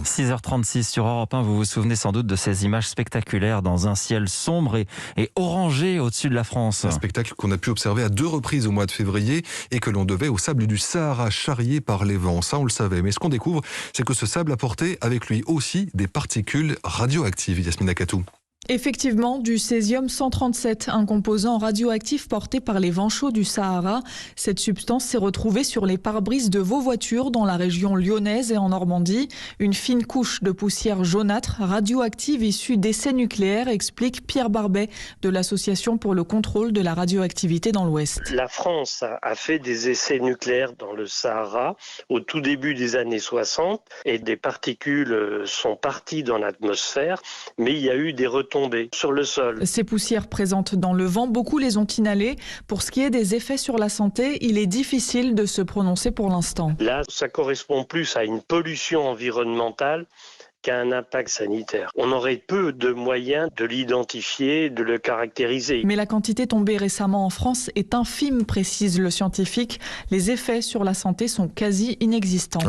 6h36 sur Europe 1, vous vous souvenez sans doute de ces images spectaculaires dans un ciel sombre et orangé au-dessus de la France. Un spectacle qu'on a pu observer à 2 reprises au mois de février et que l'on devait au sable du Sahara charrié par les vents. Ça, on le savait. Mais ce qu'on découvre, c'est que ce sable apportait avec lui aussi des particules radioactives. Yasmina Katou. Effectivement, du césium-137, un composant radioactif porté par les vents chauds du Sahara. Cette substance s'est retrouvée sur les pare-brises de vos voitures dans la région lyonnaise et en Normandie. Une fine couche de poussière jaunâtre radioactive issue d'essais nucléaires, explique Pierre Barbet de l'Association pour le contrôle de la radioactivité dans l'Ouest. La France a fait des essais nucléaires dans le Sahara au tout début des années 60 et des particules sont parties dans l'atmosphère, mais il y a eu des retombées sur le sol. Ces poussières présentes dans le vent, beaucoup les ont inhalées. Pour ce qui est des effets sur la santé, il est difficile de se prononcer pour l'instant. Là, ça correspond plus à une pollution environnementale qu'à un impact sanitaire. On aurait peu de moyens de l'identifier, de le caractériser. Mais la quantité tombée récemment en France est infime, précise le scientifique. Les effets sur la santé sont quasi inexistants.